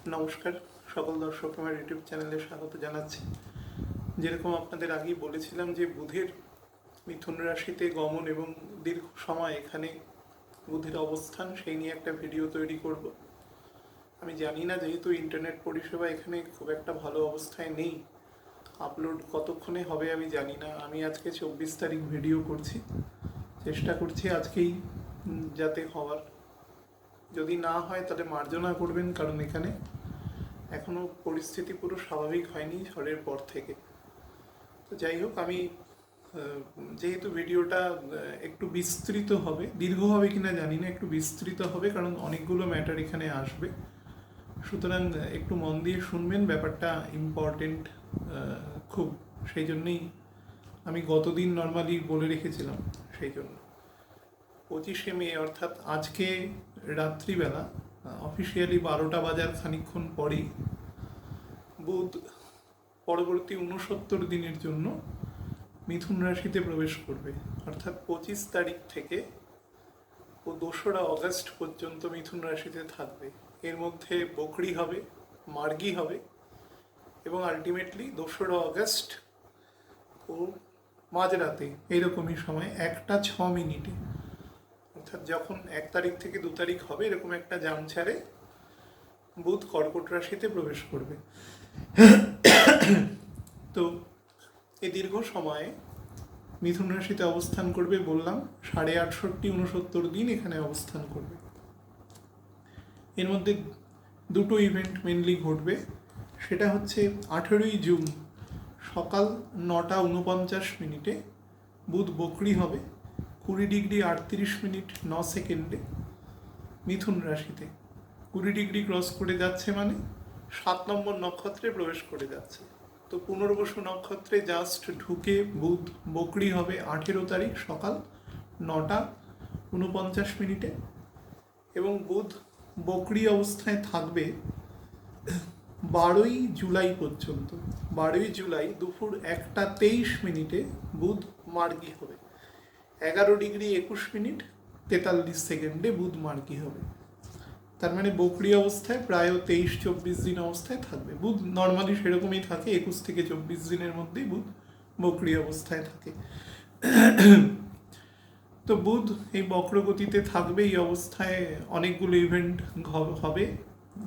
নমস্কার সকল দর্শক আমার ইউটিউব চ্যানেলে স্বাগত জানাচ্ছি। যেরকম আপনাদের আগেই বলেছিলাম যে বুধের মিথুন রাশিতে গমন এবং দীর্ঘ সময় এখানে বুধের অবস্থান সেই নিয়ে একটা ভিডিও তৈরি করব। আমি জানি না, যেহেতু ইন্টারনেট পরিষেবা এখানে খুব একটা ভালো অবস্থায় নেই, আপলোড কতক্ষণে হবে আমি জানি না। আমি আজকে 24 তারিখ ভিডিও করছি, চেষ্টা করছি আজকেই যাতে হওয়ার। যদি না হয় তাহলে মার্জনা করবেন, কারণ এখানে এখনো পরিস্থিতি পুরো স্বাভাবিক হয়নি ঝড়ের পর থেকে। তো যাই হোক, আমি যেহেতু ভিডিওটা একটু বিস্তৃত হবে, দীর্ঘ হবে কিনা জানি না, একটু বিস্তৃত হবে কারণ অনেকগুলো ম্যাটার এখানে আসবে, সুতরাং একটু মন দিয়ে শুনবেন, ব্যাপারটা ইম্পর্টেন্ট খুব। সেই জন্যেই আমি গতদিন নর্মালি বলে রেখেছিলাম। সেই জন্য 25শে মে অর্থাৎ আজকে রাত্রিবেলা অফিসিয়ালি 12টা বাজার খানিকক্ষণ পরেই বুধ পরবর্তী 69 দিনের জন্য মিথুন রাশিতে প্রবেশ করবে। অর্থাৎ 25 তারিখ থেকে ও 2রা অগস্ট পর্যন্ত মিথুন রাশিতে থাকবে। এর মধ্যে বকরি হবে, মার্গী হবে এবং আলটিমেটলি 2রা অগস্ট ও মাঝরাতে এইরকমই সময় 1টা 6 মিনিটে, অর্থাৎ যখন 1 তারিখ থেকে 2 তারিখ হবে এরকম একটা জামছাড়ে বুধ কর্কট রাশিতে প্রবেশ করবে। তো এই দীর্ঘ সময়ে মিথুন রাশিতে অবস্থান করবে, বললাম 68.5-69 দিন এখানে অবস্থান করবে। এর মধ্যে দুটো ইভেন্ট মেনলি ঘটবে। সেটা হচ্ছে 18ই জুন সকাল 9টা 49 মিনিটে বুধ বকরি হবে 20°38'9" মিথুন রাশিতে। 20° ক্রস করে যাচ্ছে মানে 7 নম্বর নক্ষত্রে প্রবেশ করে যাচ্ছে। তো পুনর্বসু নক্ষত্রে জাস্ট ঢুকে বুধ বকরি হবে 18 তারিখ সকাল 9টা 49 মিনিটে এবং বুধ বকরি অবস্থায় থাকবে 12ই জুলাই পর্যন্ত। 12ই জুলাই দুপুর 1টা 23 মিনিটে বুধ মার্গী হবে 11°21'43" বুধ মার্গী হবে। তার মানে বকরি অবস্থায় প্রায় 23-24 দিন অবস্থায় থাকবে। বুধ নর্মালি সেরকমই থাকে, 21 থেকে 24 দিনের মধ্যেই বুধ বকরি অবস্থায় থাকে। তো বুধ এই বক্রগতিতে থাকবে, এই অবস্থায় অনেকগুলো ইভেন্ট হবে।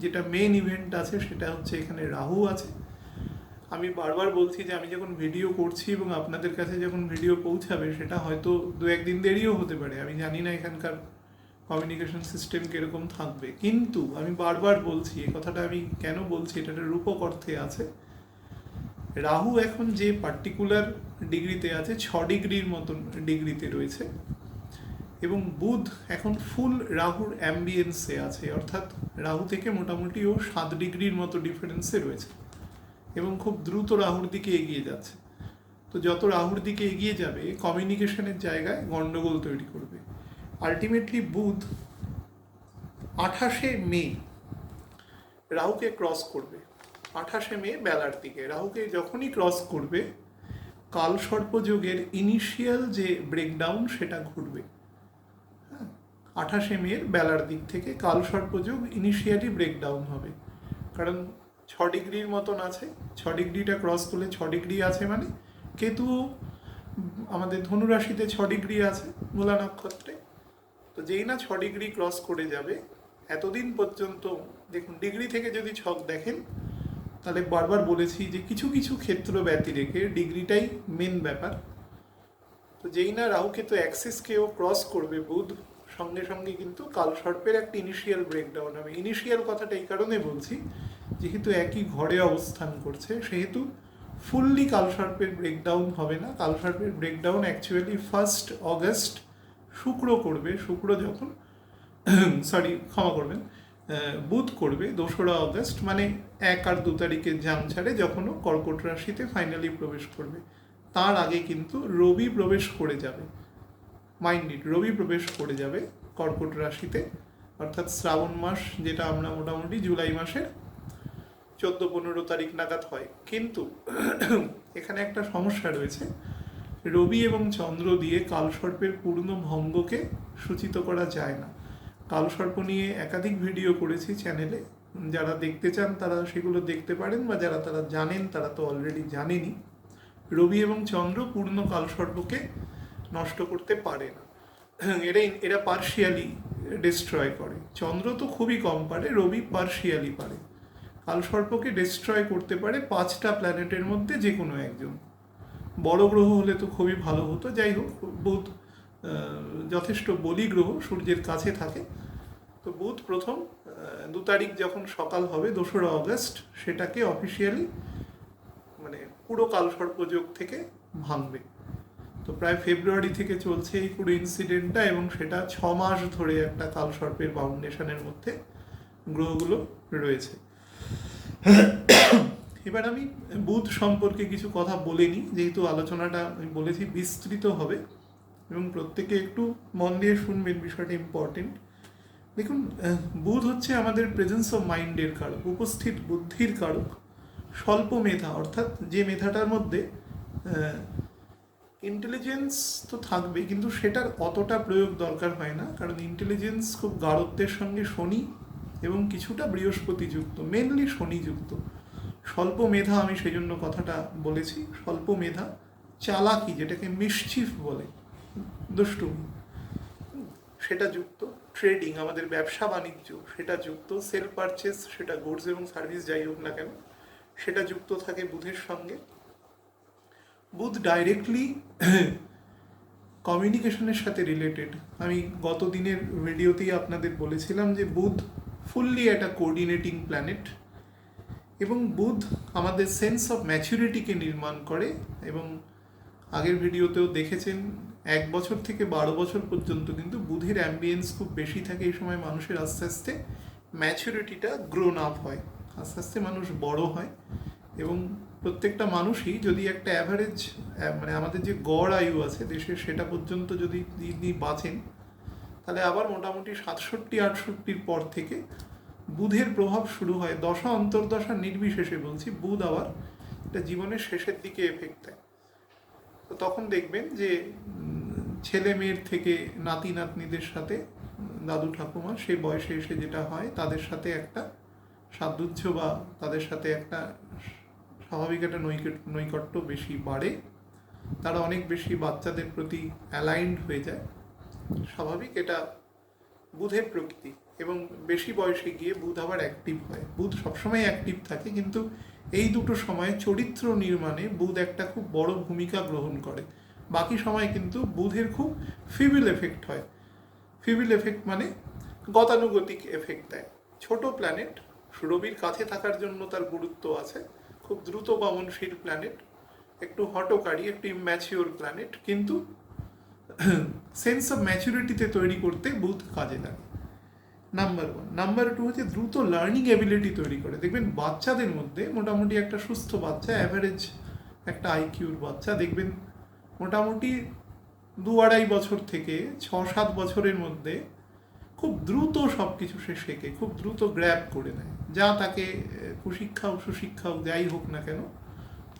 যেটা মেন ইভেন্ট আছে সেটা হচ্ছে এখানে রাহু আছে। আমি বারবার বলছি যে আমি যখন ভিডিও করছি এবং আপনাদের কাছে যখন ভিডিও পৌঁছাবে সেটা হয়তো 2-1 দিন দেরিও হতে পারে। আমি জানি না এখানকার কমিউনিকেশন সিস্টেম কীরকম থাকবে, কিন্তু আমি বারবার বলছি এই কথাটা। আমি কেন বলছি, এটা একটা রূপক অর্থে আছে। রাহু এখন যে পার্টিকুলার ডিগ্রিতে আছে 6 ডিগ্রির মতন ডিগ্রিতে রয়েছে এবং বুধ এখন ফুল রাহুর অ্যাম্বিয়েন্সে আছে, অর্থাৎ রাহু থেকে মোটামুটি ও 7 ডিগ্রির মতো ডিফারেন্সে রয়েছে এবং খুব দ্রুত রাহুর দিকে এগিয়ে যাচ্ছে। তো যত রাহুর দিকে এগিয়ে যাবে কমিউনিকেশনের জায়গায় গন্ডগোল তৈরি করবে। আলটিমেটলি বুধ 28শে মে রাহুকে ক্রস করবে। 28শে মে বেলার দিকে রাহুকে যখনই ক্রস করবে কালসর্পযোগের ইনিশিয়াল যে ব্রেকডাউন সেটা ঘটবে। 28শে মের বেলার দিক থেকে কালসর্পযোগ ইনিশিয়ালি ব্রেকডাউন হবে, কারণ 6 ডিগ্রির মতন আছে। 6 ডিগ্রিটা ক্রস করলে 6 ডিগ্রি আছে মানে কেতু আমাদের ধনুরাশিতে 6 ডিগ্রি আছে মূলা নক্ষত্রে। তো যেই না 6 ডিগ্রি ক্রস করে যাবে, এতদিন পর্যন্ত দেখুন ডিগ্রি থেকে যদি ছক দেখেন তাহলে বারবার বলেছি যে কিছু কিছু ক্ষেত্র ব্যতি রেখে ডিগ্রিটাই মেন ব্যাপার। তো যেই না রাহুকেতু অ্যাক্সিসকেও ক্রস করবে বুধ, সঙ্গে সঙ্গে কিন্তু কালসর্পের একটা ইনিশিয়াল ব্রেকডাউন হবে। ইনিশিয়াল কথাটা এই কারণে বলছি, যেহেতু একই ঘরে অবস্থান করছে সেহেতু ফুললি কালসর্পের ব্রেকডাউন হবে না। কালসর্পের ব্রেকডাউন অ্যাকচুয়ালি 1 অগস্ট শুক্র করবে। শুক্র যখন ক্ষমা করবেন, বুধ করবে 2রা অগস্ট, মানে 1 আর 2 তারিখের জামছাড়ে যখন ও কর্কট রাশিতে ফাইনালি প্রবেশ করবে। তার আগে কিন্তু রবি প্রবেশ করে যাবে। মাইন্ড ইট, রবি প্রবেশ করে যাবে কর্কট রাশিতে, অর্থাৎ শ্রাবণ মাস যেটা আমরা মোটামুটি জুলাই মাসের 14-15 তারিখ নাগাদ হয়। কিন্তু এখানে একটা সমস্যা রয়েছে, রবি এবং চন্দ্র দিয়ে কালসর্পের পূর্ণ ভঙ্গকে সূচিত করা যায় না। কালসর্প নিয়ে একাধিক ভিডিও করেছি চ্যানেলে, যারা দেখতে চান তারা সেগুলো দেখতে পারেন, বা তারা জানেন তারা তো অলরেডি জানেনই। রবি এবং চন্দ্র পূর্ণ কালসর্পকে নষ্ট করতে পারে না, এরা পার্শিয়ালি ডিস্ট্রয় করে। চন্দ্র তো খুবই কম পারে, রবি পার্শিয়ালি পারে। কালসর্পকে ডিস্ট্রয় করতে পারে 5টা প্ল্যানেটের মধ্যে যে কোনো একজন। বড় গ্রহ হলে তো খুবই ভালো হতো। যাই হোক, বুধ যথেষ্ট বলি গ্রহ, সূর্যের কাছে থাকে। তো বুধ প্রথম 2 তারিখ যখন সকাল হবে 2রা অগস্ট, সেটাকে অফিসিয়ালি মানে পুরো কালসর্পযোগ থেকে ভাঙবে। তো প্রায় ফেব্রুয়ারি থেকে চলছে এই পুরো ইনসিডেন্টটা, এবং সেটা 6 মাস ধরে একটা কালসর্পের বাউন্ডেশনের মধ্যে গ্রহগুলো রয়েছে। এবার আমি বুধ সম্পর্কে কিছু কথা বলে নিই, যেহেতু আলোচনাটা আমি বলেছি বিস্তৃত হবে, এবং প্রত্যেকে একটু মন দিয়ে শুনবেন, বিষয়টা ইম্পর্টেন্ট। দেখুন, বুধ হচ্ছে আমাদের প্রেজেন্স অফ মাইন্ডের কারক, উপস্থিত বুদ্ধির কারক, স্বল্প মেধা, অর্থাৎ যে মেধাটার মধ্যে ইন্টেলিজেন্স তো থাকবে কিন্তু সেটার অতটা প্রয়োগ দরকার হয় না, কারণ ইন্টেলিজেন্স খুব গাঢ়ত্বের সঙ্গে শনি এবং কিছুটা বৃহস্পতি যুক্ত, মেনলি শনি যুক্ত। স্বল্প মেধা, আমি সেই জন্য কথাটা বলেছি, স্বল্প মেধা, চালাকি যেটাকে মিসচিফ বলে, দুষ্টুমি, সেটা যুক্ত। ট্রেডিং, আমাদের ব্যবসা বাণিজ্য, সেটা যুক্ত। সেল পারচেস, সেটা গুডস এবং সার্ভিস যাই হোক না কেন, সেটা যুক্ত থাকে বুধের সঙ্গে। বুধ ডাইরেক্টলি কমিউনিকেশনের সাথে রিলেটেড। আমি গত দিনের ভিডিওতেই আপনাদের বলেছিলাম যে বুধ ফুললি একটা কোঅর্ডিনেটিং প্ল্যানেট, এবং বুধ আমাদের সেন্স অফ ম্যাচুরিটিকে নির্মাণ করে। এবং আগের ভিডিওতেও দেখেছেন 1 বছর থেকে 12 বছর পর্যন্ত কিন্তু বুধের অ্যাম্বিয়েন্স খুব বেশি থাকে। এই সময় মানুষের আস্তে আস্তে ম্যাচুরিটিটা গ্রোন আপ হয়, আস্তে আস্তে মানুষ বড় হয়। এবং প্রত্যেকটা মানুষই যদি একটা অ্যাভারেজ মানে আমাদের যে গড় আয়ু আছে দেশের, সেটা পর্যন্ত যদি তিনি বাঁচেন, তাহলে আবার মোটামুটি 67-68 পর থেকে বুধের প্রভাব শুরু হয়। দশা অন্তর্দশা নির্বিশেষে বলছি, বুধ আবার এটা জীবনের শেষের দিকে এফেক্ট দেয়। তো তখন দেখবেন যে ছেলে মেয়ের থেকে নাতি নাতনিদের সাথে, দাদু ঠাকুমা সেই বয়সে এসে যেটা হয়, তাদের সাথে একটা সাদুজ্য বা তাদের সাথে একটা স্বাভাবিক একটা নৈকট্য বেশি বাড়ে। তারা অনেক বেশি বাচ্চাদের প্রতি অ্যালাইন্ড হয়ে যায়, স্বাভাবিক, এটা বুধের প্রকৃতি। এবং বেশি বয়সে গিয়ে বুধ আবার অ্যাক্টিভ হয়। বুধ সবসময় অ্যাক্টিভ থাকে, কিন্তু এই দুটো সময়ে চরিত্র নির্মাণে বুধ একটা খুব বড় ভূমিকা গ্রহণ করে। বাকি সময় কিন্তু বুধের খুব ফিবিল এফেক্ট হয়। ফিবিল এফেক্ট মানে গতানুগতিক এফেক্ট দেয়। ছোট প্ল্যানেট, রবির কাছে থাকার জন্য তার গুরুত্ব আছে। খুব দ্রুত গমনশীল প্ল্যানেট, একটু হটকারী, একটু ইম্যাচিওর প্ল্যানেট, কিন্তু সেন্স অফ ম্যাচুরিটিতে তৈরি করতে বুধ কাজে লাগে। নাম্বার 1। নাম্বার 2 হচ্ছে দ্রুত লার্নিং এবিলিটি তৈরি করে। দেখবেন বাচ্চাদের মধ্যে, মোটামুটি একটা সুস্থ বাচ্চা, অ্যাভারেজ একটা আইকিউর বাচ্চা, দেখবেন মোটামুটি 2-2.5 বছর থেকে 6-7 বছরের মধ্যে খুব দ্রুত সব কিছু সে শেখে, খুব দ্রুত গ্র্যাব করে নেয়। যা তাকে কুশিক্ষা ও সুশিক্ষা যাই হোক না কেন,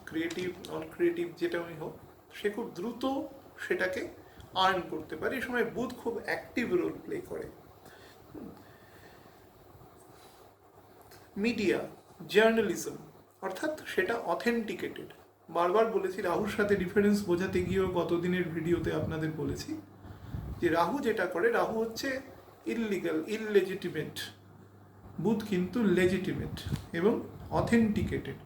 ক্রিয়েটিভ নন ক্রিয়েটিভ যেটাই হোক, সে খুব দ্রুত সেটাকে আর্ন করতে পারে। এই সময় বুধ খুব অ্যাক্টিভ রোল প্লে করে। মিডিয়া, জার্নালিজম, অর্থাৎ সেটা অথেন্টিকেটেড। বারবার বলেছি, রাহুর সাথে ডিফারেন্স বোঝাতে গিয়েও গতদিনের ভিডিওতে আপনাদের বলেছি যে রাহু যেটা করে, রাহু হচ্ছে ইললিগাল, ইললেজিটিমেট, বুধ কিন্তু লেজিটিমেট এবং অথেন্টিকেটেড।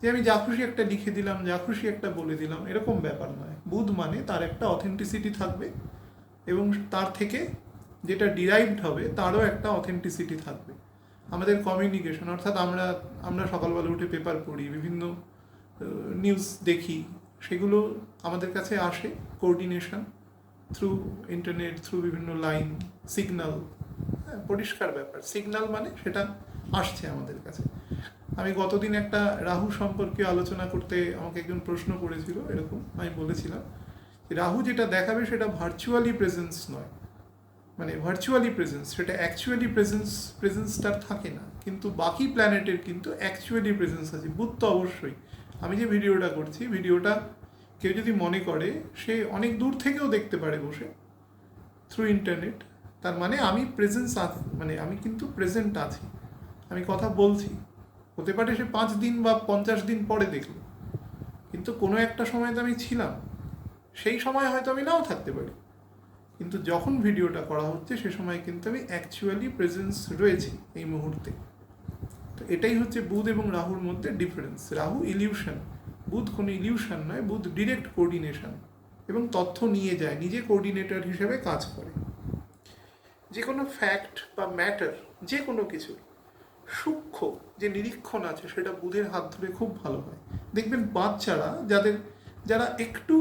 যে আমি যা খুশি একটা লিখে দিলাম, যা খুশি একটা বলে দিলাম, এরকম ব্যাপার নয়। বুধ মানে তার একটা অথেন্টিসিটি থাকবে, এবং তার থেকে যেটা ডিরাইভড হবে তারও একটা অথেন্টিসিটি থাকবে। আমাদের কমিউনিকেশন, অর্থাৎ আমরা সকালবেলা উঠে পেপার পড়ি, বিভিন্ন নিউজ দেখি, সেগুলো আমাদের কাছে আসে কোঅর্ডিনেশন থ্রু ইন্টারনেট, থ্রু বিভিন্ন লাইন, সিগন্যাল, পরিষ্কার ব্যাপার। সিগন্যাল মানে সেটা আসছে আমাদের কাছে। আমি গতদিন একটা রাহু সম্পর্কে আলোচনা করতে আমাকে একজন প্রশ্ন করেছিল, এরকম আমি বলেছিলাম রাহু যেটা দেখাবে সেটা ভার্চুয়ালি প্রেজেন্স নয়, মানে ভার্চুয়ালি প্রেজেন্স, সেটা অ্যাকচুয়ালি প্রেজেন্সটার থাকে না। কিন্তু বাকি প্ল্যানেটের কিন্তু অ্যাকচুয়ালি প্রেজেন্স আছে। বুধ তো অবশ্যই, আমি যে ভিডিওটা করছি, ভিডিওটা কেউ যদি মনে করে, সে অনেক দূর থেকেও দেখতে পারে বসে থ্রু ইন্টারনেট। তার মানে আমি প্রেজেন্স, মানে আমি কিন্তু প্রেজেন্ট আছি। আমি কথা বলছি, হতে পারে সে 5 দিন বা 50 দিন পরে দেখলো, কিন্তু কোনো একটা সময় তো আমি ছিলাম, সেই সময় হয়তো আমি নাও থাকতে পারি, কিন্তু যখন ভিডিওটা করা হচ্ছে সে সময় কিন্তু আমি অ্যাকচুয়ালি প্রেজেন্স রয়েছি এই মুহূর্তে। তো এটাই হচ্ছে বুধ এবং রাহুর মধ্যে ডিফারেন্স। রাহু ইলিউশন, বুধ কোনো ইলিউশন নয়, বুধ ডিরেক্ট কোঅর্ডিনেশন এবং তথ্য নিয়ে যায়, নিজে কোঅর্ডিনেটর হিসেবে কাজ করে। যে কোনো ফ্যাক্ট বা ম্যাটার, যে কোনো কিছু সূক্ষ্ম যে নিরীক্ষণ আছে সেটা বুধের হাত ধরে খুব ভালো হয়। দেখবেন বাচ্চারা যারা একটু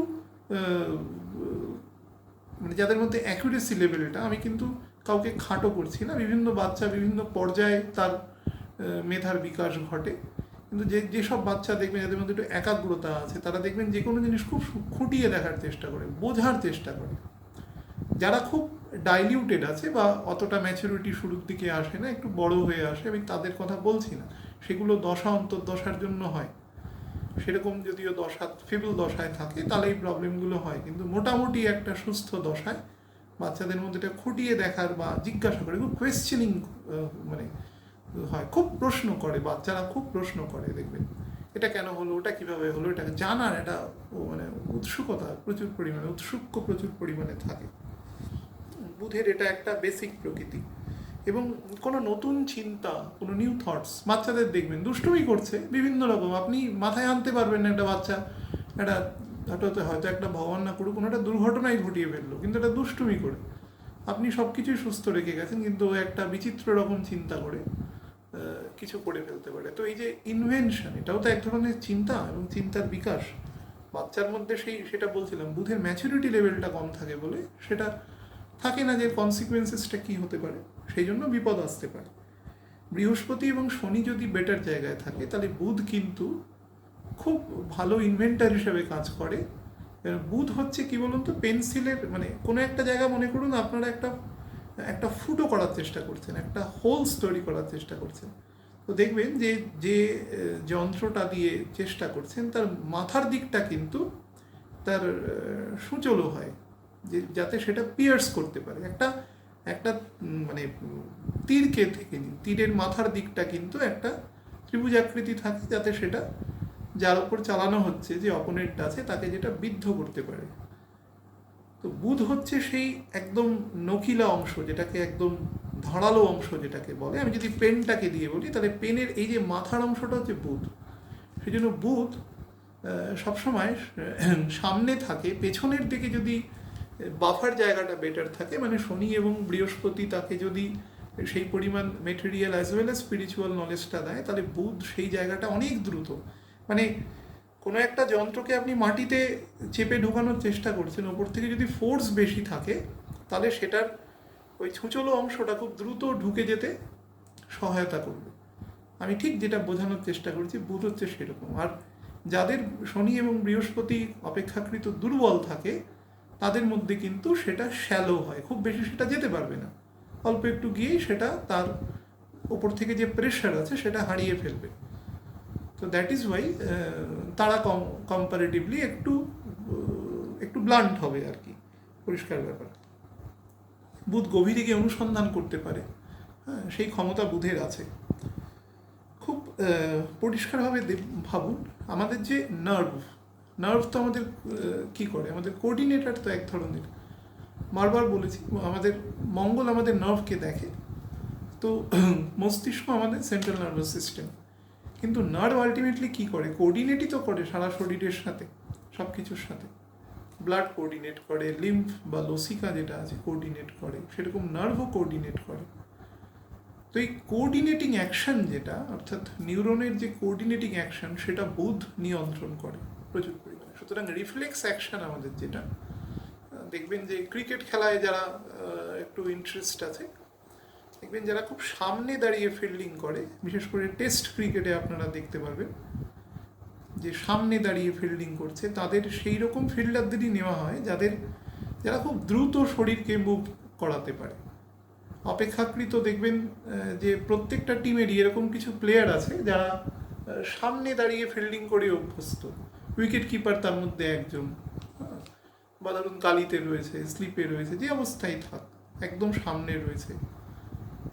মানে যাদের মধ্যে অ্যাকুরেসি লেভেলটা, আমি কিন্তু কাউকে খাটো করছি না, বিভিন্ন বাচ্চা বিভিন্ন পর্যায়ে তার মেধার বিকাশ ঘটে, কিন্তু যেসব বাচ্চা দেখবেন যাদের মধ্যে একটু একাগ্রতা আছে, তারা দেখবেন যে কোনো জিনিস খুব খুঁটিয়ে দেখার চেষ্টা করে, বোঝার চেষ্টা করে। যারা খুব ডাইলিউটেড আছে বা অতটা ম্যাচুরিটি শুরুর দিকে আসে না, একটু বড় হয়ে আসে, আমি তাদের কথা বলছি না, সেগুলো দশা অন্তর্দশার জন্য হয়, সেরকম যদিও দশা ফিবল দশায় থাকে তাহলে এই প্রবলেমগুলো হয়, কিন্তু মোটামুটি একটা সুস্থ দশায় বাচ্চাদের মধ্যে এটা খুঁটিয়ে দেখার বা জিজ্ঞাসা করে, খুব কোয়েশ্চেনিং মানে হয়, খুব প্রশ্ন করে বাচ্চারা, খুব প্রশ্ন করে, দেখবেন এটা কেন হলো, ওটা কিভাবে হলো, এটা জানার এটা মানে উৎসুকতা প্রচুর পরিমাণে, উৎসুক্য প্রচুর পরিমাণে থাকে। বুধের এটা একটা বেসিক প্রকৃতি। এবং কোনো নতুন চিন্তা, কোনো নিউ থটস, বাচ্চাদের দেখবেন দুষ্টুমি করছে বিভিন্ন রকম, আপনি মাথায় আনতে পারবেন না একটা বাচ্চা একটা হয়তো একটা ভগবান না করুক কোনো একটা দুর্ঘটনাই ঘটিয়ে ফেললো, কিন্তু এটা দুষ্টুমি করে আপনি সব কিছুই সুস্থ রেখে গেছেন, কিন্তু একটা বিচিত্র রকম চিন্তা করে কিছু করে ফেলতে পারে। তো এই যে ইনভেনশন, এটাও তো এক ধরনের চিন্তা এবং চিন্তার বিকাশ। বাচ্চার মধ্যে সেটা বলছিলাম, বুধের ম্যাচুরিটি লেভেলটা কম থাকে বলে সেটা থাকে না যে কনসিকুয়েন্সেসটা কী হতে পারে, সেই জন্য বিপদ আসতে পারে। বৃহস্পতি এবং শনি যদি বেটার জায়গায় থাকে তাহলে বুধ কিন্তু খুব ভালো ইনভেন্টার হিসেবে কাজ করে। বুধ হচ্ছে কি বলুন তো, পেন্সিলের মানে কোনো একটা জায়গা মনে করুন আপনারা একটা ফুটো করার চেষ্টা করছেন, একটা হোলস তৈরি করার চেষ্টা করছেন, তো দেখবেন যে যে যন্ত্রটা দিয়ে চেষ্টা করছেন তার মাথার দিকটা কিন্তু তার সূচলো হয়, যে যাতে সেটা পিয়ার্স করতে পারে। একটা মানে তীরকে থেকে নিন, তীরের মাথার দিকটা কিন্তু একটা ত্রিভুজাকৃতি থাকে, যাতে সেটা যার উপর চালানো হচ্ছে, যে অপোনেন্ট আছে, তাকে যেটা বিদ্ধ করতে পারে। তো বুধ হচ্ছে সেই একদম নকিলা অংশ, যেটাকে একদম ধারালো অংশ যেটাকে বলে। আমি যদি পেনটাকে দিয়ে বলি তাহলে পেনের এই যে মাথার অংশটা হচ্ছে বুধ। সেই জন্য বুধ সবসময় সামনে থাকে, পেছনের দিকে যদি বাফার জায়গাটা বেটার থাকে, মানে শনি এবং বৃহস্পতি তাকে যদি সেই পরিমাণ material as well as spiritual নলেজটা দেয়, তাহলে বুধ সেই জায়গাটা অনেক দ্রুত, মানে কোনো একটা যন্ত্রকে আপনি মাটিতে চেপে ঢোকানোর চেষ্টা করছেন, ওপর থেকে যদি ফোর্স বেশি থাকে তাহলে সেটার ওই ছুঁচলো অংশটা খুব দ্রুত ঢুকে যেতে সহায়তা করবে। আমি ঠিক যেটা বোঝানোর চেষ্টা করছি, বুধ হচ্ছে সেরকম। আর যাদের শনি এবং বৃহস্পতি অপেক্ষাকৃত দুর্বল থাকে তাদের মধ্যে কিন্তু সেটা শ্যালো হয়, খুব বেশি সেটা যেতে পারবে না, অল্প একটু গিয়েই সেটা তার ওপর থেকে যে প্রেশার আছে সেটা হারিয়ে ফেলবে। তো দ্যাট ইজ ওয়াই তারা কম্পারেটিভলি একটু ব্লান্ট হবে আর কি, পরিষ্কার ব্যাপার। বুধ গভীরে গিয়ে অনুসন্ধান করতে পারে, হ্যাঁ, সেই ক্ষমতা বুধের আছে। খুব পরিষ্কারভাবে ভাবুন, আমাদের যে নার্ভ তো আমাদের কি করে, আমাদের কোঅর্ডিনেটর তো এক ধরনের, বারবার বলেছি, আমাদের মঙ্গল আমাদের নার্ভকে দেখে, তো মস্তিষ্ক আমাদের সেন্ট্রাল নার্ভাস সিস্টেম, কিন্তু নার্ভ আলটিমেটলি কী করে, কোঅর্ডিনেটই তো করে সারা শরীরের সাথে, সব কিছুর সাথে। ব্লাড কোঅর্ডিনেট করে, লিম্ফ বা লসিকা যেটা আছে কোঅর্ডিনেট করে, সেরকম নার্ভও কোঅর্ডিনেট করে। তো এই কোঅর্ডিনেটিং অ্যাকশন যেটা, অর্থাৎ নিউরনের যে কোঅর্ডিনেটিং অ্যাকশন, সেটা বুধ নিয়ন্ত্রণ করে প্রচুর পরিমাণে। সুতরাং রিফ্লেক্স অ্যাকশন আমাদের যেটা, দেখবেন যে ক্রিকেট খেলায় যারা একটু ইন্টারেস্ট আছে, দেখবেন যারা খুব সামনে দাঁড়িয়ে ফিল্ডিং করে, বিশেষ করে টেস্ট ক্রিকেটে আপনারা দেখতে পারবেন যে সামনে দাঁড়িয়ে ফিল্ডিং করছে, তাদের সেই রকম ফিল্ডারদেরই নেওয়া হয় যারা খুব দ্রুত শরীরকে মুভ করাতে পারে। অপেক্ষাকৃত দেখবেন যে প্রত্যেকটা টিমেরই এরকম কিছু প্লেয়ার আছে যারা সামনে দাঁড়িয়ে ফিল্ডিং করে অভ্যস্ত। উইকেট কিপার তার মধ্যে একজন, বা ধরুন কালিতে রয়েছে, স্লিপে রয়েছে, যে অবস্থায় থাক একদম সামনে রয়েছে।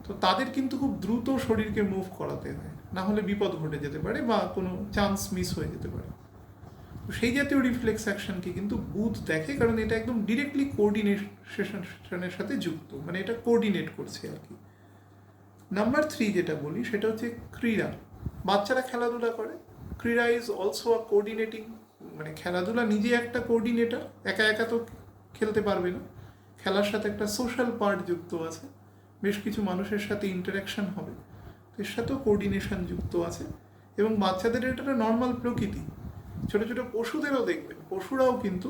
তো তাদের কিন্তু খুব দ্রুত শরীরকে মুভ করাতে হয়, না হলে বিপদ ঘটে যেতে পারে বা কোনো চান্স মিস হয়ে যেতে পারে। তো সেই জাতীয় রিফ্লেক্স অ্যাকশনকে কিন্তু বুধ দেখে, কারণ এটা একদম ডিরেক্টলি কোঅর্ডিনেশনের সাথে যুক্ত, মানে এটা কোঅর্ডিনেট করছে আর কি। নাম্বার 3 যেটা বলি সেটা হচ্ছে ক্রীড়া। বাচ্চারা খেলাধুলা করে, ক্রীড়া ইজ অলসো আ কোঅর্ডিনেটিং, মানে খেলাধুলা নিজে একটা কোঅর্ডিনেটর, একা একা তো খেলতে পারবে না, খেলার সাথে একটা সোশ্যাল পার্ট যুক্ত আছে, বেশ কিছু মানুষের সাথে ইন্টারাকশন হবে, এর সাথেও কোঅর্ডিনেশন যুক্ত আছে। এবং বাচ্চাদের এটা একটা নর্মাল প্রকৃতি। ছোটো ছোটো পশুদেরও দেখবেন, পশুরাও কিন্তু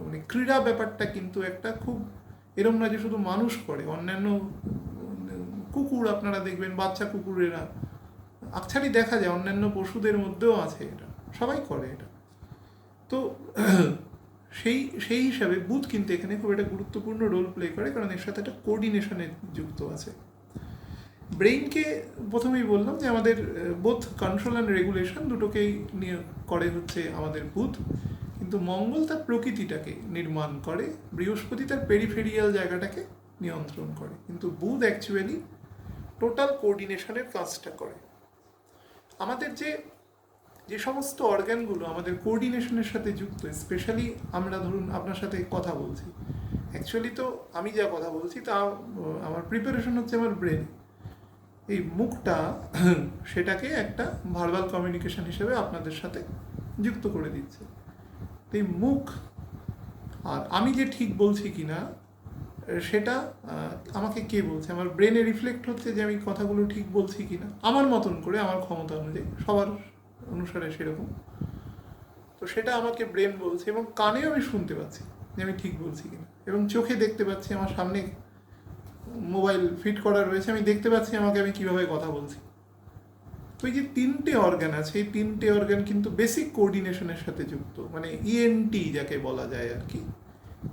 মানে ক্রীড়া ব্যাপারটা কিন্তু একটা খুব এরম না যে শুধু মানুষ করে, অন্যান্য কুকুর আপনারা দেখবেন, বাচ্চা কুকুরেরা আকছাড়ি দেখা যায়, অন্যান্য পশুদের মধ্যেও আছে, এটা সবাই করে এটা। তো সেই সেই হিসাবে বুধ কিন্তু এখানে খুব একটা গুরুত্বপূর্ণ রোল প্লে করে, কারণ এর সাথে একটা কোঅর্ডিনেশনে যুক্ত আছে। ব্রেইনকে প্রথমেই বললাম যে আমাদের বোথ কন্ট্রোল অ্যান্ড রেগুলেশন দুটোকেই নিয়ে করে হচ্ছে আমাদের বুধ, কিন্তু মঙ্গল তার প্রকৃতিটাকে নির্মাণ করে, বৃহস্পতি তার পেরিফেরিয়াল জায়গাটাকে নিয়ন্ত্রণ করে, কিন্তু বুধ অ্যাকচুয়ালি টোটাল কোঅর্ডিনেশনের কাজটা করে। আমাদের যে যে সমস্ত অর্গানগুলো আমাদের কোঅর্ডিনেশনের সাথে যুক্ত, স্পেশালি আমরা ধরুন আপনার সাথে কথা বলছি, অ্যাকচুয়ালি তো আমি যা কথা বলছি তা আমার প্রিপারেশন হচ্ছে আমার ব্রেন, এই মুখটা সেটাকে একটা ভার্বাল কমিউনিকেশন হিসেবে আপনাদের সাথে যুক্ত করে দিচ্ছে। তো এই মুখ আর আমি যে ঠিক বলছি কি না সেটা আমাকে কে বলছে, আমার ব্রেনে রিফ্লেক্ট হচ্ছে যে আমি কথাগুলো ঠিক বলছি কি না, আমার মতন করে, আমার ক্ষমতা অনুযায়ী, সবার অনুসারে সেরকম। তো সেটা আমাকে ব্রেন বলছে, এবং কানেও আমি শুনতে পাচ্ছি যে আমি ঠিক বলছি কিনা, এবং চোখে দেখতে পাচ্ছি, আমার সামনে মোবাইল ফিট করা রয়েছে, আমি দেখতে পাচ্ছি আমাকে আমি কীভাবে কথা বলছি। তো এই যে 3টে অর্গান আছে, এই 3টে অর্গান কিন্তু বেসিক কোঅর্ডিনেশনের সাথে যুক্ত, মানে ইএনটি যাকে বলা যায় আর কি,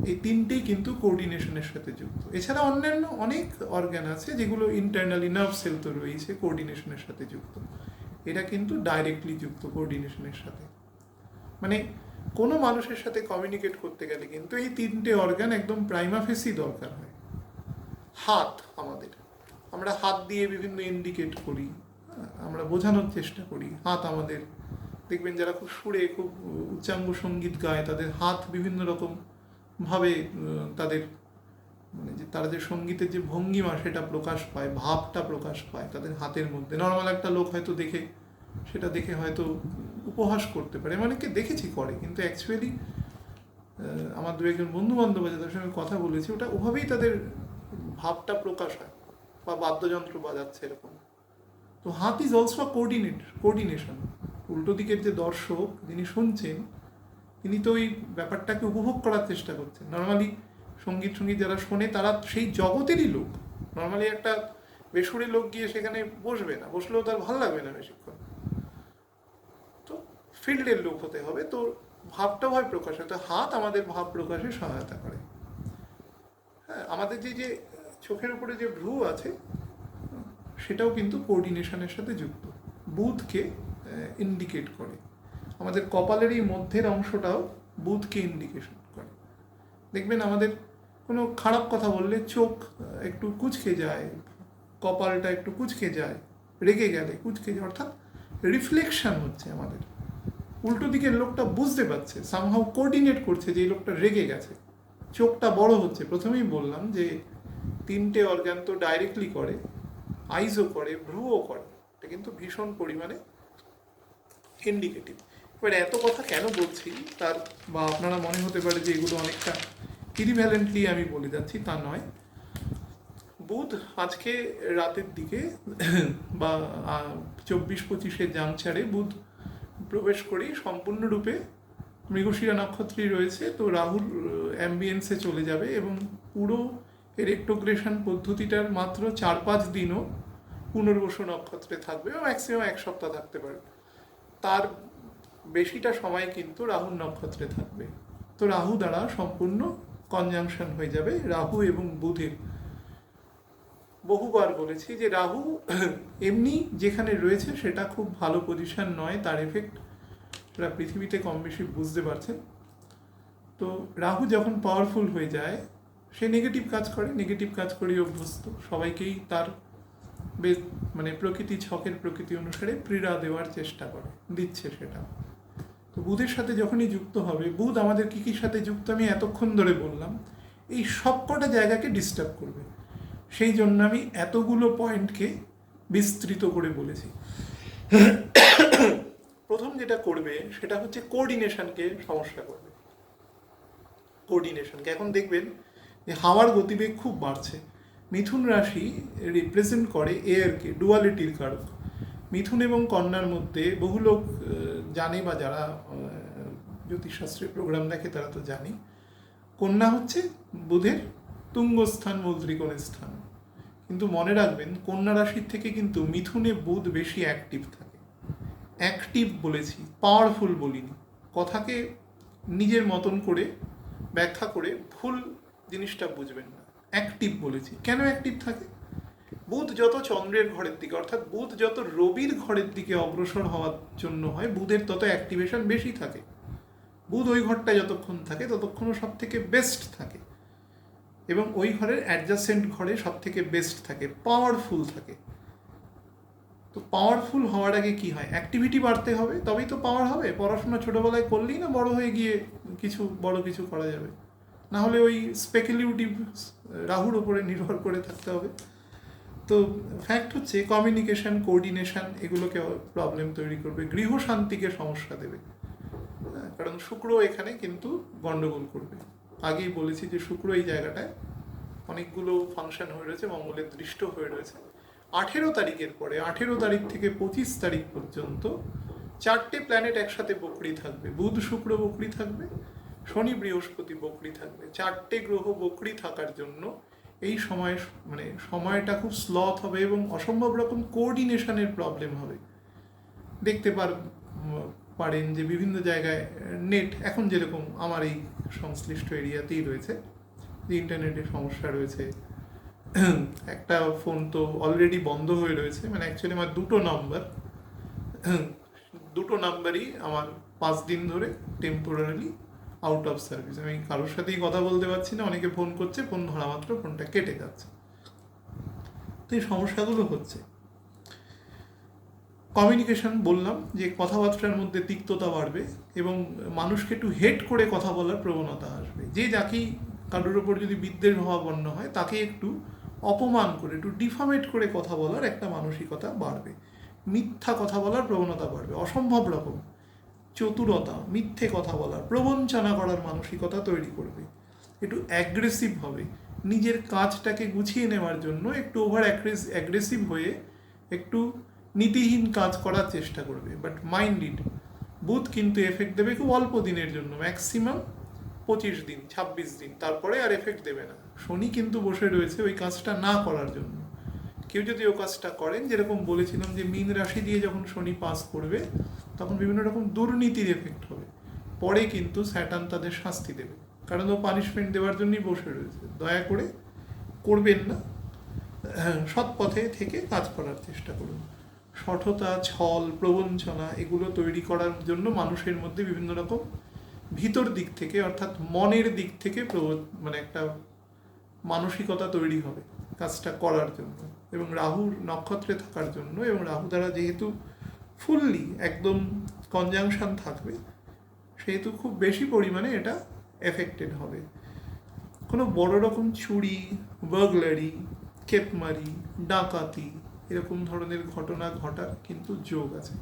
এই 3টেই কিন্তু কোঅর্ডিনেশনের সাথে যুক্ত। এছাড়া অন্যান্য অনেক অর্গান আছে যেগুলো ইন্টারনালি, নার্ভ সেল তো রয়েছে, কোঅর্ডিনেশনের সাথে যুক্ত, এটা কিন্তু ডাইরেক্টলি যুক্ত কোঅর্ডিনেশনের সাথে। মানে কোনো মানুষের সাথে কমিউনিকেট করতে গেলে কিন্তু এই 3টে অর্গান একদম প্রাইমা ফেসি দরকার হয়। হাত আমাদের, আমরা হাত দিয়ে বিভিন্ন ইন্ডিকেট করি, আমরা বোঝানোর চেষ্টা করি, হাত আমাদের দেখবেন যারা খুব সুরে খুব উচ্চাঙ্গ সঙ্গীত গায় তাদের হাত বিভিন্ন রকম ভাবে তাদের মানে যে তারা যে সঙ্গীতের যে ভঙ্গিমা সেটা প্রকাশ পায়, ভাবটা প্রকাশ পায় তাদের হাতের মধ্যে। নর্মাল একটা লোক হয়তো দেখে সেটা দেখে হয়তো উপহাস করতে পারে, অনেকে দেখেছি করে, কিন্তু অ্যাকচুয়ালি আমার দু একজন বন্ধু বান্ধব আছে তাদের সঙ্গে কথা বলেছি, ওটা ওভাবেই তাদের ভাবটা প্রকাশ হয়, বা বাদ্যযন্ত্র বাজাচ্ছে এরকম। তো হাত ইজ অলসো কোঅর্ডিনেশন। উল্টো দিকের যে দর্শক যিনি শুনছেন তিনি তো ওই ব্যাপারটাকে উপভোগ করার চেষ্টা করছেন। নর্মালি সঙ্গীত যারা শোনে তারা সেই জগতেরই লোক, নর্মালি একটা বেসুরি লোক গিয়ে সেখানে বসবে না, বসলেও তার ভালো লাগবে না বেশিক্ষণ, তো ফিল্ডের লোক হতে হবে, তো ভাবটা হয় প্রকাশ হয়, তো হাত আমাদের ভাব প্রকাশে সহায়তা করে। হ্যাঁ, আমাদের যে চোখের উপরে যে ভ্রু আছে সেটাও কিন্তু কোঅর্ডিনেশনের সাথে যুক্ত, বুধকে ইন্ডিকেট করে। আমাদের কপালের এই মধ্যের অংশটাও বুধকে ইন্ডিকেশন করে। দেখবেন আমাদের কোনো খারাপ কথা বললে চোখ একটু কুঁচকে যায়, কপালটা একটু কুঁচকে যায়, রেগে গেলে কুঁচকে যায়, অর্থাৎ রিফ্লেকশন হচ্ছে আমাদের। উল্টো দিকের লোকটা বুঝতে পারছে, সামহাউ কোঅর্ডিনেট করছে যে এই লোকটা রেগে গেছে, চোখটা বড় হচ্ছে। প্রথমেই বললাম যে 3টে অর্গান তো ডাইরেক্টলি করে, আইজও করে, ভ্রুও করে, এটা কিন্তু ভীষণ পরিমাণে ইন্ডিকেটিভ। এবার এত কথা কেন বলছি তার, বা আপনারা মনে হতে পারে যে এগুলো অনেকটা ইরিভ্যালেন্টলি আমি বলে যাচ্ছি, তা নয়। বুধ আজকে রাতের দিকে বা 24-25 জাংচারে বুধ প্রবেশ করেই সম্পূর্ণরূপে মৃগশিরা নক্ষত্রই রয়েছে, তো রাহুর অ্যাম্বিয়েন্সে চলে যাবে, এবং পুরো রেক্টোগ্রেশন পদ্ধতিটার মাত্র 4-5 দিনও পুনর্বসু নক্ষত্রে থাকবে, ম্যাক্সিমাম 1 সপ্তাহ থাকতে পারে, তার বেশিটা সময় কিন্তু রাহুর নক্ষত্রে থাকবে। তো রাহু দ্বারা সম্পূর্ণ কনজাংশন হয়ে যাবে রাহু এবং বুধের। বহুবার বলেছি যে রাহু এমনি যেখানে রয়েছে সেটা খুব ভালো পজিশন নয়, তার এফেক্ট সেটা পৃথিবীতে কম বেশি বুঝতে পারছেন। তো রাহু যখন পাওয়ারফুল হয়ে যায় সে নেগেটিভ কাজ করে, নেগেটিভ কাজ করেই অভ্যস্ত, সবাইকেই তার বেশ মানে প্রকৃতি ছকের প্রকৃতি অনুসারে পীড়া দেওয়ার চেষ্টা করে, দিচ্ছে সেটা। তো বুধের সাথে যখনই যুক্ত হবে, বুধ আমাদের কী কী সাথে যুক্ত আমি এতক্ষণ ধরে বললাম, এই সবকটা জায়গাকে ডিস্টার্ব করবে। সেই জন্য আমি এতগুলো পয়েন্টকে বিস্তৃত করে বলেছি। প্রথম যেটা করবে সেটা হচ্ছে কোঅর্ডিনেশনকে সমস্যা করবে। কোঅর্ডিনেশনকে এখন দেখবেন যে হাওয়ার গতিবেগ খুব বাড়ছে। মিথুন রাশি রিপ্রেজেন্ট করে এয়ারকে, ডুয়ালিটির কারক। মিথুন এবং কন্যার মধ্যে বহু লোক জানে, বা যারা জ্যোতিষশাস্ত্রের প্রোগ্রাম দেখে তারা তো জানি, কন্যা হচ্ছে বুধের তুঙ্গস্থান, মূল ত্রিকোণের স্থান। কিন্তু মনে রাখবেন কন্যা রাশির থেকে কিন্তু মিথুনে বুধ বেশি অ্যাক্টিভ থাকে। অ্যাক্টিভ বলেছি, পাওয়ারফুল বলিনি। কথাকে নিজের মতন করে ব্যাখ্যা করে ভুল জিনিসটা বুঝবেন না। অ্যাক্টিভ বলেছি। কেন অ্যাক্টিভ থাকে? বুধ যত চন্দ্রের ঘরের দিকে, অর্থাৎ বুধ যত রবির ঘরের দিকে অগ্রসর হওয়ার জন্য হয়, বুধের তত অ্যাক্টিভেশন বেশি থাকে। বুধ ওই ঘরটায় যতক্ষণ থাকে ততক্ষণও সব থেকে বেস্ট থাকে, এবং ওই ঘরের অ্যাডজাসেন্ট ঘরে সব থেকে বেস্ট থাকে, পাওয়ারফুল থাকে। তো পাওয়ারফুল হওয়ার আগে কি হয়? অ্যাক্টিভিটি বাড়তে হবে, তবেই তো পাওয়ার হবে। পড়াশোনা ছোটোবেলায় করলেই না বড় হয়ে গিয়ে বড় কিছু করা যাবে? না হলে ওই স্পেকুলেটিভ রাহুর ওপরে নির্ভর করে থাকতে হবে। তো ফ্যাক্ট হচ্ছে কমিউনিকেশন, কোঅর্ডিনেশন এগুলোকে প্রবলেম তৈরি করবে, গৃহ শান্তিকে সমস্যা দেবে। কারণ শুক্র এখানে কিন্তু গন্ডগোল করবে। আগেই বলেছি যে শুক্র এই জায়গাটায় অনেকগুলো ফাংশন হয়ে রয়েছে, মঙ্গলের দৃষ্ট হয়ে রয়েছে। 18 তারিখের পরে, 18 তারিখ থেকে 25 তারিখ পর্যন্ত 4টে প্ল্যানেট একসাথে বকরি থাকবে। বুধ শুক্র বকরি থাকবে, শনি বৃহস্পতি বকরি থাকবে। 4টে গ্রহ বকরি থাকার জন্য এই সময়টা খুব স্লথ হবে এবং অসম্ভব রকম কোঅর্ডিনেশনের প্রবলেম হবে। দেখতে পারেন যে বিভিন্ন জায়গায় নেট এখন যেরকম আমার এই সংশ্লিষ্ট এরিয়াতেই রয়েছে, যে ইন্টারনেটের সমস্যা রয়েছে। একটা ফোন তো অলরেডি বন্ধ হয়ে রয়েছে, অ্যাকচুয়ালি আমার দুটো নাম্বারই আমার 5 দিন ধরে টেম্পোরারি আউট অফ সার্ভিস। আমি কারোর সাথেই কথা বলতে পারছি না, অনেকে ফোন করছে, ফোন ধরা মাত্র ফোনটা কেটে যাচ্ছে। তো এই সমস্যাগুলো হচ্ছে। কমিউনিকেশন বললাম যে কথাবার্তার মধ্যে তিক্ততা বাড়বে এবং মানুষকে একটু হেট করে কথা বলার প্রবণতা আসবে। যে যাকেই কারোর ওপর যদি বিদ্বেষ ভাবাপন্ন হয়, তাকে একটু অপমান করে, একটু ডিফামেট করে কথা বলার একটা মানসিকতা বাড়বে। মিথ্যা কথা বলার প্রবণতা বাড়বে, অসম্ভব রকম চতুরতা, মিথ্যে কথা বলার, প্রবঞ্চনা করার মানসিকতা তৈরি করবে। একটু অ্যাগ্রেসিভ হবে, নিজের কাজটাকে গুছিয়ে নেওয়ার জন্য একটু ওভার অ্যাগ্রেসিভ হয়ে একটু নীতিহীন কাজ করার চেষ্টা করবে। বাট মাইন্ড ইট, বুধ কিন্তু এফেক্ট দেবে খুব অল্প দিনের জন্য, ম্যাক্সিমাম 25 দিন, 26 দিন, তারপরে আর এফেক্ট দেবে না। শনি কিন্তু বসে রয়েছে ওই কাজটা না করার জন্য। কেউ যদি ও কাজটা করেন, যেরকম বলেছিলাম যে মীন রাশি দিয়ে যখন শনি পাস করবে তখন বিভিন্ন রকম দুর্নীতির এফেক্ট হবে, পরে কিন্তু স্যাটার্ন তাদের শাস্তি দেবে, কারণ ও পানিশমেন্ট দেওয়ার জন্যই বসে রয়েছে। দয়া করে করবেন না, সৎ পথে থেকে কাজ করার চেষ্টা করুন। সঠতা, ছল, প্রবঞ্চনা এগুলো তৈরি করার জন্য মানুষের মধ্যে বিভিন্ন রকম ভিতর দিক থেকে, অর্থাৎ মনের দিক থেকে একটা মানসিকতা তৈরি হবে কাজটা করার জন্য। এবং রাহুর নক্ষত্রে থাকার জন্য, এবং রাহু দ্বারা যেহেতু ফুললি একদম কনজাংশন থাকবে, সেহেতু খুব বেশি পরিমাণে এটা এফেক্টেড হবে। কোনো বড় রকম চুরি, বার্গলারি, কেপমারি, ডাকাতি এরকম ধরনের ঘটনা ঘটার কিন্তু যোগ আছে।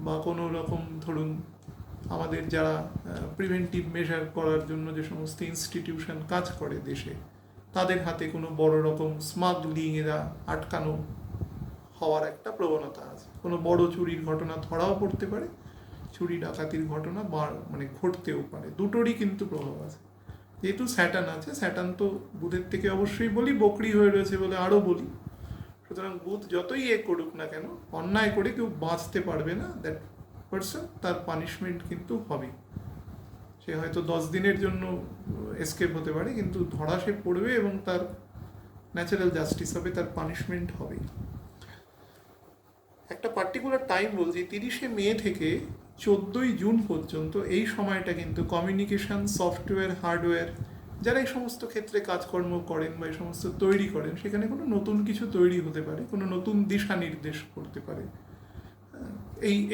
বা কোনো রকম ধরুন আমাদের যারা প্রিভেন্টিভ মেজার করার জন্য যে সমস্ত ইনস্টিটিউশন কাজ করে দেশে, তাদের হাতে কোনো বড় রকম স্মাগলিং এরা আটকানো হওয়ার একটা প্রবণতা আছে। কোনো বড় চুরির ঘটনা ধরাও পড়তে পারে, চুরি ডাকাতির ঘটনা ঘটতেও পারে, দুটোরই কিন্তু প্রভাব আছে। যেহেতু স্যাটার্ন আছে, স্যাটার্ন তো বুধের থেকে অবশ্যই বলি বকরি হয়ে রয়েছে বলে আরও বলি। সুতরাং বুধ যতই করুক না কেন, অন্যায় করে কেউ বাঁচতে পারবে না। দ্যাট পারসন, তার পানিশমেন্ট কিন্তু হবে। সে হয়তো 10 দিনের জন্য এসকেপ হতে পারে, কিন্তু ধরা সে পড়বে এবং তার ন্যাচারাল জাস্টিস হবে, তার পানিশমেন্ট হবে। একটা পার্টিকুলার টাইম বলছি, 30শে মে থেকে 14ই জুন পর্যন্ত এই সময়টা কিন্তু কমিউনিকেশন, সফটওয়্যার, হার্ডওয়্যার, যারা এই সমস্ত ক্ষেত্রে কাজকর্ম করেন বা এই সমস্ত তৈরি করেন, সেখানে কোনো নতুন কিছু তৈরি হতে পারে, কোনো নতুন দিশা নির্দেশ করতে পারে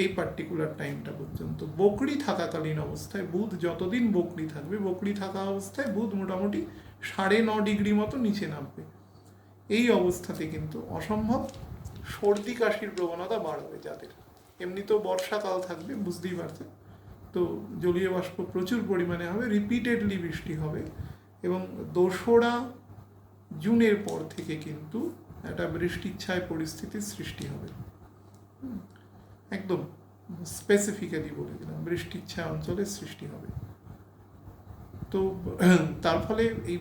এই পার্টিকুলার টাইমটা পর্যন্ত। বকরি থাকাকালীন অবস্থায় বুধ যতদিন বকরি থাকবে, বকরি থাকা অবস্থায় বুধ মোটামুটি 9.5 ডিগ্রি মতো নিচে নামবে। এই অবস্থাতে কিন্তু অসম্ভব সর্দি কাশির প্রবণতা বাড়বে যাদের। এমনিতেও বর্ষাকাল থাকবে, বুঝতেই পারছেন, তো জলীয় বাষ্প প্রচুর পরিমাণে হবে, রিপিটেডলি বৃষ্টি হবে, এবং 2রা জুনের পর থেকে কিন্তু একটা বৃষ্টিচ্ছায় পরিস্থিতির সৃষ্টি হবে। একদম স্পেসিফিক্যালি বলে দিলাম, বৃষ্টিচ্ছা অঞ্চলের সৃষ্টি হবে। তো তার ফলে এই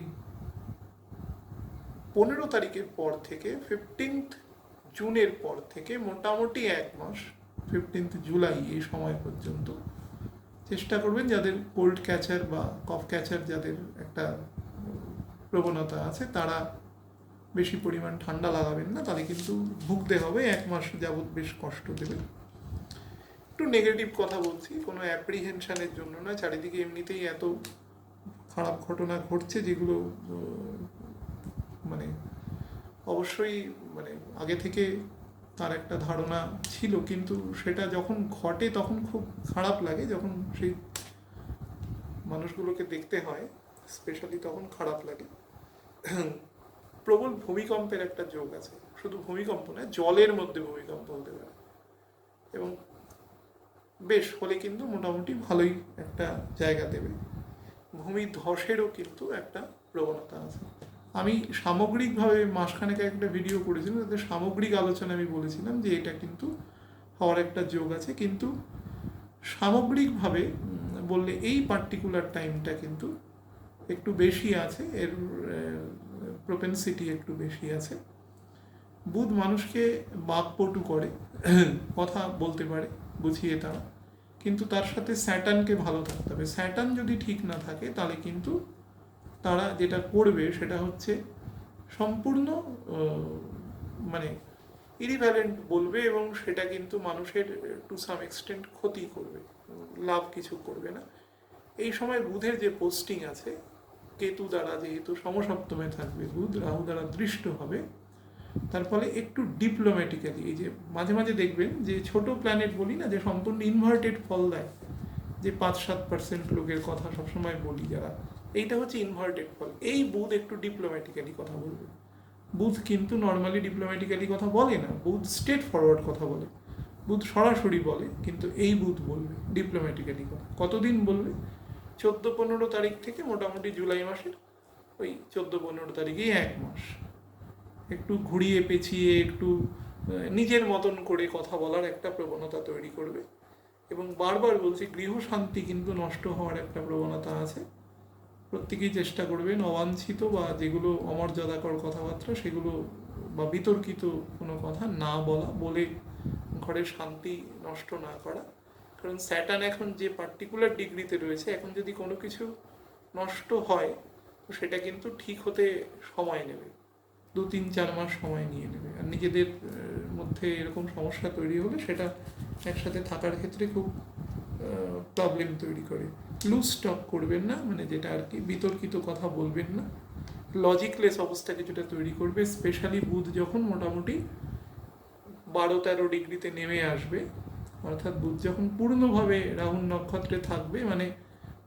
15 তারিখের পর থেকে 15 জুনের পর থেকে মোটামুটি 1 মাস, 15 জুলাই এই সময় পর্যন্ত চেষ্টা করবেন যাদের কোল্ড ক্যাচার বা কফ ক্যাচার যাদের একটা প্রবণতা আছে, তারা বেশি পরিমাণ ঠান্ডা লাগাবেন না, তাহলে কিন্তু ভুগতে হবে, 1 মাস যাবৎ বেশ কষ্ট দেবে। একটু নেগেটিভ কথা বলছি, কোনো অ্যাপ্রিহেনশনের জন্য না, চারিদিকে এমনিতেই এত খারাপ ঘটনা ঘটছে যেগুলো মানে অবশ্যই মানে আগে থেকে তার একটা ধারণা ছিল, কিন্তু সেটা যখন ঘটে তখন খুব খারাপ লাগে, যখন সেই মানুষগুলোকে দেখতে হয় স্পেশালি তখন খারাপ লাগে। প্রবল ভূমিকম্পের একটা যোগ আছে, শুধু ভূমিকম্প না, জলের মধ্যে ভূমিকম্প হতে পারে, এবং বেশ হলে কিন্তু মোটামুটি ভালোই একটা জায়গা দেবে। ভূমি ধসেরও কিন্তু একটা প্রবণতা আছে। আমি সামগ্রিকভাবে মাসখানেক একটা ভিডিও করেছিলাম, তাতে সামগ্রিক আলোচনা আমি বলেছিলাম যে এটা কিন্তু হওয়ার একটা যোগ আছে, কিন্তু সামগ্রিকভাবে বললে এই পার্টিকুলার টাইমটা কিন্তু একটু বেশি আছে, এর প্রপেন্সিটি একটু বেশি আছে। বুধ মানুষকে বাকপটু করে, কথা বলতে পারে বুঝিয়ে তারা, কিন্তু তার সাথে স্যাটার্নকে ভালো থাকতে হবে। স্যাটার্ন যদি ঠিক না থাকে তাহলে কিন্তু তারা যেটা করবে সেটা হচ্ছে সম্পূর্ণ মানে ইরিভ্যালেন্ট বলবে, এবং সেটা কিন্তু মানুষের টু সাম এক্সটেন্ট ক্ষতি করবে, লাভ কিছু করবে না। এই সময় বুধের যে পোস্টিং আছে, কেতু দ্বারা যেহেতু সমসপ্তমে থাকবে বুধ, রাহু দ্বারা দৃষ্ট হবে, তার ফলে একটু ডিপ্লোম্যাটিক্যালি, এই যে মাঝে মাঝে দেখবেন যে ছোট প্ল্যানেট বলি না, যে সম্পূর্ণ ইনভার্টেড ফল দেয়, যে 5-7% লোকের কথা সবসময় বলি যারা, এইটা হচ্ছে ইনভার্টেড ফল। এই বুধ একটু ডিপ্লোম্যাটিক্যালি কথা বলবে। বুধ কিন্তু নর্মালি ডিপ্লোম্যাটিক্যালি কথা বলে না, বুধ স্ট্রেট ফরওয়ার্ড কথা বলে, বুধ সরাসরি বলে, কিন্তু এই বুধ বলবে ডিপ্লোম্যাটিক্যালি কথা। কতদিন বলবে? 14-15 তারিখ থেকে মোটামুটি জুলাই মাসের ওই 14-15 তারিখেই 1 মাস একটু ঘুরিয়ে পেঁচিয়ে একটু নিজের মতন করে কথা বলার একটা প্রবণতা তৈরি করবে। এবং বারবার বলছি, গৃহশান্তি কিন্তু নষ্ট হওয়ার একটা প্রবণতা আছে। প্রত্যেকেই চেষ্টা করবেন অবাঞ্ছিত বা যেগুলো অমর্যাদাকর কথাবার্তা সেগুলো বা বিতর্কিত কোনো কথা না বলা, বলে ঘরের শান্তি নষ্ট না করা। কারণ স্যাটার্ন এখন যে পার্টিকুলার ডিগ্রিতে রয়েছে, এখন যদি কোনো কিছু নষ্ট হয় তো সেটা কিন্তু ঠিক হতে সময় নেবে, 2-3-4 মাস সময় নিয়ে নেবে। আর নিজেদের মধ্যে এরকম সমস্যা তৈরি হলে সেটা একসাথে থাকার ক্ষেত্রে খুব প্রবলেম তৈরি করে। লুজ স্টক করবেন না, মানে যেটা আর কি বিতর্কিত কথা বলবেন না, লজিকলেস অবস্থা কিছুটা তৈরি করবে। স্পেশালি বুধ যখন মোটামুটি 12-13 ডিগ্রিতে নেমে আসবে, অর্থাৎ বুধ যখন পূর্ণভাবে রাহুর নক্ষত্রে থাকবে, মানে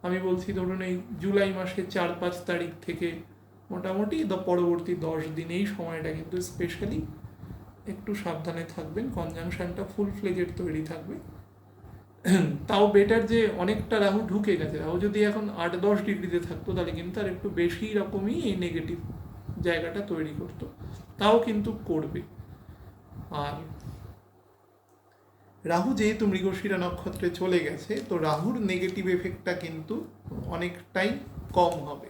আমি বলছি ধরুন এই জুলাই মাসের 4-5 তারিখ থেকে মোটামুটি পরবর্তী 10 দিন, এই সময়টা কিন্তু স্পেশালি একটু সাবধানে থাকবেন। কনজাংশনটা ফুল ফ্লেজেড তৈরি থাকবে। তাও বেটার যে অনেকটা রাহু ঢুকে গেছে, রাহু যদি এখন 8-10 ডিগ্রিতে থাকতো তাহলে কিন্তু আর একটু বেশি রকমই এই নেগেটিভ জায়গাটা তৈরি করতো, তাও কিন্তু করবে। আর রাহু যেহেতু মৃগশিরা নক্ষত্রে চলে গেছে, তো রাহুর নেগেটিভ এফেক্টটা কিন্তু অনেকটাই কম হবে,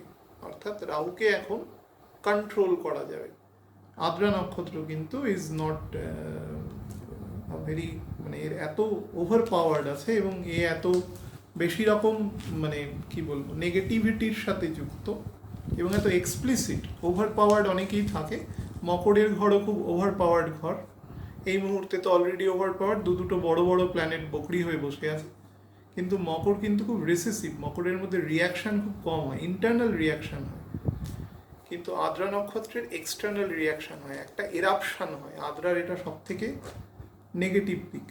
অর্থাৎ রাহুকে এখন কন্ট্রোল করা যাবে। আদ্রা নক্ষত্র কিন্তু ইজ নট ভেরি, মানে এর এত ওভার পাওয়ার্ড আছে এবং এ এত বেশি রকম মানে কি বলবো নেগেটিভিটির সাথে যুক্ত এবং এত এক্সপ্লিসিট। ওভার পাওয়ার্ড অনেকেই থাকে, মকরের ঘরও খুব ওভার পাওয়ার্ড ঘর। এই মুহূর্তে তো অলরেডি ওভার পাওয়ার, দুটো বড় বড় প্ল্যানেট বকরি হয়ে বসে আছে, কিন্তু মকর কিন্তু খুব রিসেসিভ, মকরের মধ্যে রিয়াকশান খুব কম হয়, ইন্টারনাল রিয়াকশান হয়। কিন্তু আদ্রা নক্ষত্রের এক্সটার্নাল রিয়াকশন হয়, একটা এরাপশন হয়। আদ্রার এটা সব থেকে নেগেটিভ দিক।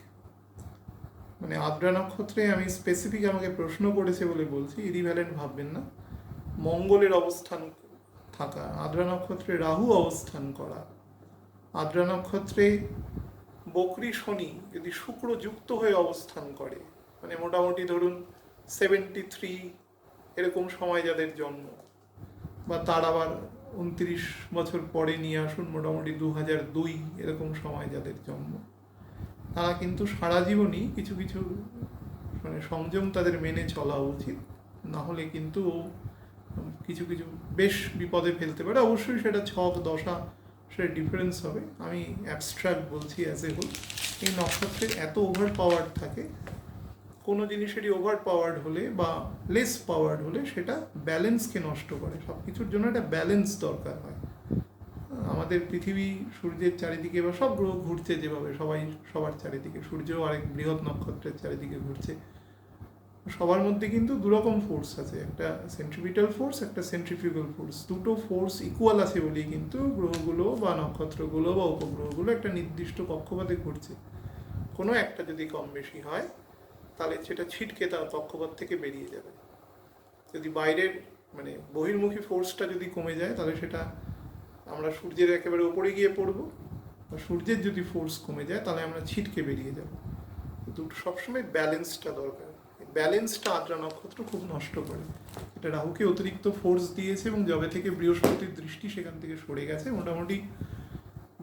মানে আদ্রা নক্ষত্রে, আমি স্পেসিফিক আমাকে প্রশ্ন করেছে বলে বলছি, ইরিভ্যালেন্ট ভাববেন না, মঙ্গলের অবস্থান থাকা, আদ্রা নক্ষত্রে রাহু অবস্থান করা, আদ্রা নক্ষত্রে বকরি শনি যদি শুক্র যুক্ত হয়ে অবস্থান করে, মানে মোটামুটি ধরুন 73 এরকম সময় যাদের জন্ম, বা তার আবার 29 বছর পরে নিয়ে আসুন, মোটামুটি 2002 এরকম সময় যাদের জন্ম, তারা কিন্তু সারা জীবনই কিছু কিছু মানে সংযম তাদের মেনে চলা উচিত। না হলে কিন্তু কিছু কিছু বেশ বিপদে ফেলতে পারে। অবশ্যই সেটা ছক দশা সেটা ডিফারেন্স হবে, আমি অ্যাবস্ট্রাক্ট বলছি অ্যাজ এ হোল। এই নক্ষত্রে এত ওভার পাওয়ার থাকে, কোনো জিনিসেরই ওভার পাওয়ার্ড হলে বা লেস পাওয়ার্ড হলে সেটা ব্যালেন্সকে নষ্ট করে। সব কিছুর জন্য একটা ব্যালেন্স দরকার হয়। আমাদের পৃথিবী সূর্যের চারিদিকে বা সব গ্রহ ঘুরছে যেভাবে, সবাই সবার চারিদিকে, সূর্যও আরেক বৃহৎ নক্ষত্রের চারিদিকে ঘুরছে, সবার মধ্যে কিন্তু দুরকম ফোর্স আছে, একটা সেন্ট্রিপিটাল ফোর্স, একটা সেন্ট্রিফিউগাল ফোর্স। দুটো ফোর্স ইকুয়াল আছে বলেই কিন্তু গ্রহগুলো বা নক্ষত্রগুলো বা উপগ্রহগুলো একটা নির্দিষ্ট কক্ষপথে ঘুরছে। কোনো একটা যদি কম বেশি হয় তাহলে সেটা ছিটকে তার কক্ষপথ থেকে বেরিয়ে যাবে। যদি বাইরের মানে বহির্মুখী ফোর্সটা যদি কমে যায় তাহলে সেটা আমরা সূর্যের একেবারে উপরে গিয়ে পড়বো, বা সূর্যের যদি ফোর্স কমে যায় তাহলে আমরা ছিটকে বেরিয়ে যাব। দুটো সবসময় ব্যালেন্সটা দরকার। ব্যালেন্সটা আদ্রা নক্ষত্র খুব নষ্ট করে। এটা রাহুকে অতিরিক্ত ফোর্স দিয়েছে, এবং যবে থেকে বৃহস্পতির দৃষ্টি সেখান থেকে সরে গেছে, মোটামুটি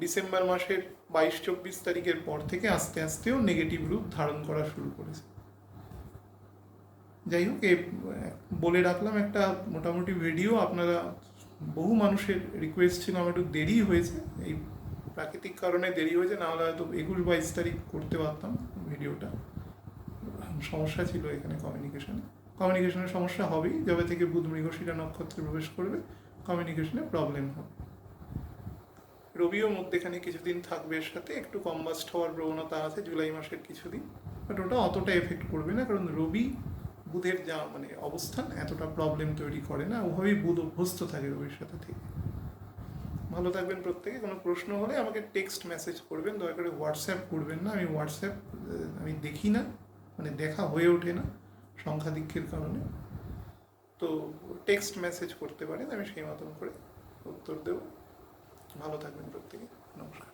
ডিসেম্বর মাসের 22-24 তারিখের পর থেকে আস্তে আস্তেও নেগেটিভ রূপ ধারণ করা শুরু করেছে। যাই হোক, বলে রাখলাম একটা মোটামুটি ভিডিও। আপনারা, বহু মানুষের রিকোয়েস্ট ছিল, আমার একটু দেরি হয়েছে, এই প্রাকৃতিক কারণে দেরি হয়েছে, নাহলে হয়তো 21-22 তারিখ করতে পারতাম ভিডিওটা। সমস্যা ছিল এখানে কমিউনিকেশনের সমস্যা হবেই, যবে থেকে বুধ মৃগশিরা নক্ষত্রে প্রবেশ করবে কমিউনিকেশনে প্রবলেম হবে। রবিও মধ্যেখানে কিছুদিন থাকবে, এর সাথে একটু কম্বাস্ট হওয়ার প্রবণতা আছে জুলাই মাসের কিছুদিন, বাট ওটা অতটা এফেক্ট করবে না, কারণ রবি বুধের যা মানে অবস্থান এতটা প্রবলেম তৈরি করে না, ওভাবেই বুধ অভ্যস্ত থাকে রবির সাথে থেকে। ভালো থাকবেন প্রত্যেকে। কোনো প্রশ্ন হলে আমাকে টেক্সট মেসেজ করবেন, দয়া করে হোয়াটসঅ্যাপ করবেন না। হোয়াটসঅ্যাপ আমি দেখি না, মানে দেখা হয়ে ওঠে না সংখ্যাধিক্যের কারণে। তো টেক্সট মেসেজ করতে পারেন, আমি সেই মতন করে উত্তর দেব। ভালো থাকবেন প্রত্যেকে, নমস্কার।